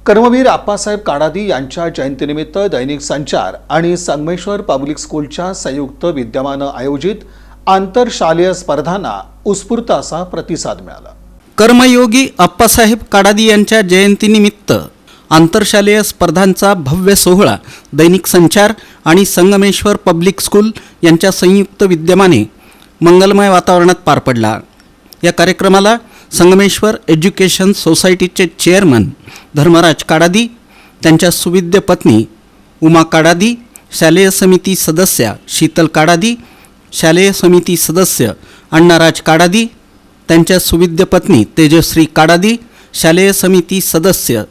कर्मवीर आप्पासाहेब काडादी यांच्या जयंतीनिमित्त दैनिक संचार आणि संगमेश्वर पब्लिक स्कूलच्या संयुक्त विद्यमानं आयोजित आंतरशालेय स्पर्धांना उत्स्फूर्त असा प्रतिसाद मिळाला। कर्मयोगी आप्पासाहेब काडादी यांच्या जयंतीनिमित्त आंतरशालेय स्पर्धांचा भव्य सोहळा दैनिक संचार आणि संगमेश्वर पब्लिक स्कूल यांच्या संयुक्त विद्यमाने मंगलमय वातावरणात पार पडला। या कार्यक्रमाला संगमेश्वर एज्युकेशन सोसायटीचे चेअरमन धर्मराज काडादी, त्यांच्या सुविद्य पत्नी उमा काडादी, शालेय समिती सदस्य शीतल काडादी, शालेय समिती सदस्य अण्णाराज काडादी, त्यांच्या सुविद्य पत्नी तेजश्री काडादी, शालेय समिती सदस्य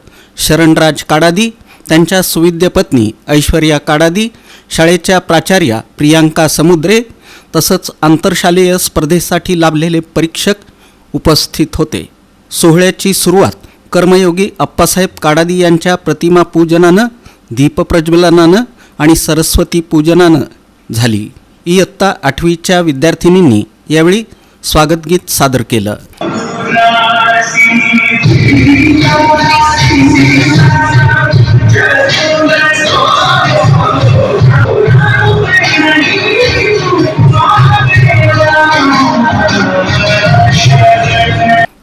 शरणराज काडादी, त्यांच्या सुविद्य पत्नी ऐश्वर्या काडादी, शाळेच्या प्राचार्या प्रियांका समुद्रे तसंच आंतरशालेय स्पर्धेसाठी लाभलेले परीक्षक उपस्थित होते। सोहळ्याची सुरुवात कर्मयोगी आप्पासाहेब काडादी यांच्या प्रतिमा पूजनानं, दीपप्रज्वलनानं आणि सरस्वती पूजनानं झाली। इयत्ता 8वीच्या विद्यार्थिनींनी यावेळी स्वागतगीत सादर केलं।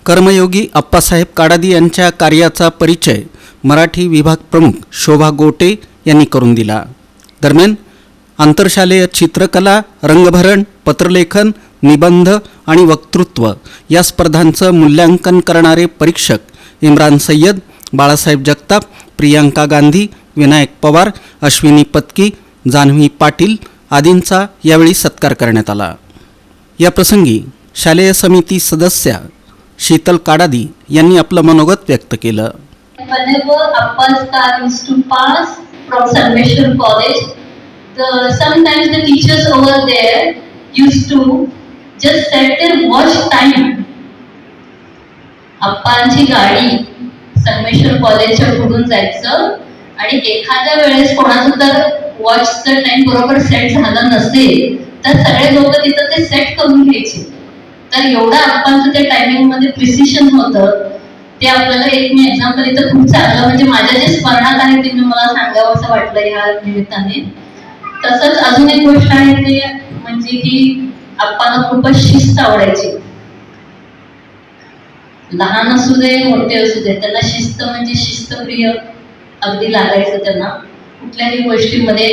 कर्मयोगी आप्पासाहेब काडादी यांच्या कार्याचा परिचय मराठी विभाग प्रमुख शोभा गोटे यांनी करून दिला। दरम्यान आंतरशालेय चित्रकला, रंगभरण, पत्रलेखन, निबंध आणि वक्तृत्व या स्पर्धांचं मूल्यांकन करणारे परीक्षक इम्रान सय्यद, बाळासाहेब जगताप, प्रियांका गांधी, विनायक पवार, अश्विनी पत्की, जान्हवी पाटील आदींचा यावेळी सत्कार करण्यात आला। या प्रसंगी शालेय समिती सदस्य शीतल काडादी यांनी आपलं मनोगत व्यक्त केलं। Whenever Appa's car used to pass from Sanmeshwar College, sometimes the teachers over there used to just set their watch time. अप्पांची गाडी संगमेश्वर कॉलेजच्या पुढून जायचं आणि एखाद्या वेळेस कोणाचं तर वॉचचा टाइम बरोबर सेट झाला नसेल तर सगळे लोक तिथं ते सेट करून घ्यायचे। तर एवढं अप्पांचं त्या टायमिंग मध्ये प्रिसिशन होतं ते आपल्याला एक मी एक्झाम्पल इथं खूप चांगलं म्हणजे माझ्या जे स्मरणात आहे ते मी मला सांगावं असं वाटलं या निमित्ताने। तसंच अजून एक गोष्ट आहे ते म्हणजे की अप्पांना खूपच शिस्त आवडायची। लहान असू दे मोठे असू दे त्यांना शिस्त म्हणजे शिस्तप्रिय अगदी लागायचं त्यांना कुठल्याही गोष्टीमध्ये।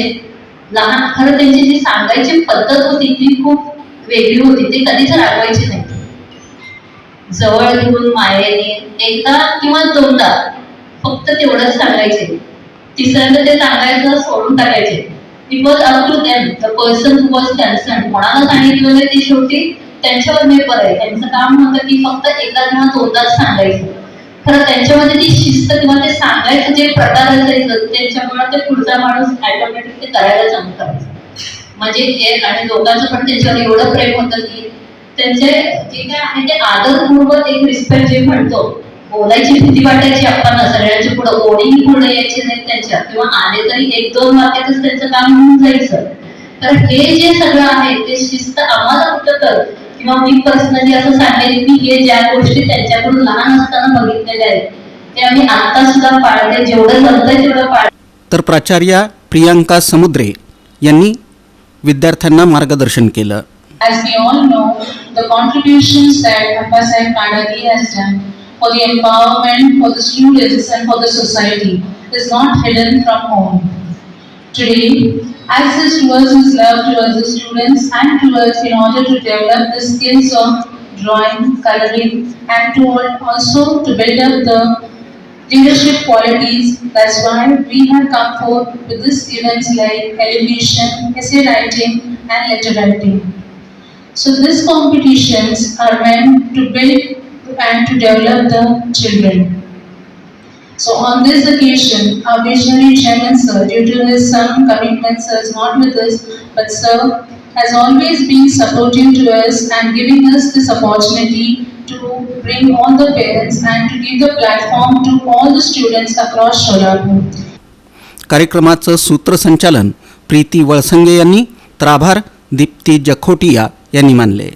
लहान खरं त्यांची जी सांगायची पद्धत होती ती खूप वेगळी होती, ते कधीच रागवायचे नाही। जवळ घेऊन मायेने एकदा किंवा दोनदा फक्त तेवढंच सांगायचे, तिसऱ्यांदा ते सांगायचं सोडून टाकायचे। It was up to them, the person who was concern. कोणाला सांगितलेलं ते शेवटी त्यांच्यावर निर्भर आहे। त्यांचं काम होतं की फक्त एकदा किंवा दोनदाच सांगायचं। खरं त्यांच्यामध्ये ती शिस्त किंवा ते सांगायचं जे प्रकार असायचं त्यांच्यामुळे ते पुढचा माणूस ऑटोमॅटिक ते करायला चालू करायचं। म्हणजे हे आणि लोकांचं पण त्यांच्यावर एवढं प्रेम होतं की त्यांचे जे काय आहे ते आदरपूर्वक एक रिस्पेक्ट जे म्हणतो, बोलायची भीती वाटायची आपण सगळ्यांच्या पुढे, कोणीही पुढे यायचे नाही त्यांच्या किंवा आले तरी 1-2 वाक्यातच त्यांचं काम होऊन जायचं। तर हे जे सगळं आहे ते शिस्त आम्हाला कुठं कर किंवा मी पर्सनली असं सांगेन की हे ज्या गोष्टी त्यांच्याकडून लहान असताना बघितलेल्या आहेत ते आम्ही आता सुद्धा पाळले, जेवढं जमतंय तेवढं पाळले। तर प्राचार्या प्रियांका समुद्रे यांनी विद्यार्थ्यांना मार्गदर्शन केलं। As we all know, the contributions that Appasaheeb Kadadi has done for the empowerment for the students and for the society is not hidden from home. Today, access towards his love towards the students and towards in order to develop the skills of drawing, coloring, and to also to build up the leadership qualities. That's why we have come forth with these events like elocution, essay writing, and letter writing. So these competitions are meant to build and to develop the children. So on this occasion, our visionary chairman sir, due to his some commitments, sir is not with us, but sir has always been supportive to us and giving us this opportunity to bring all the parents and to give the platform to all the students across Sholapur. कार्यक्रमाचं सूत्रसंचालन प्रीती वळसंगे यांनी तर आभार दीप्ती जखोटिया यांनी मानले।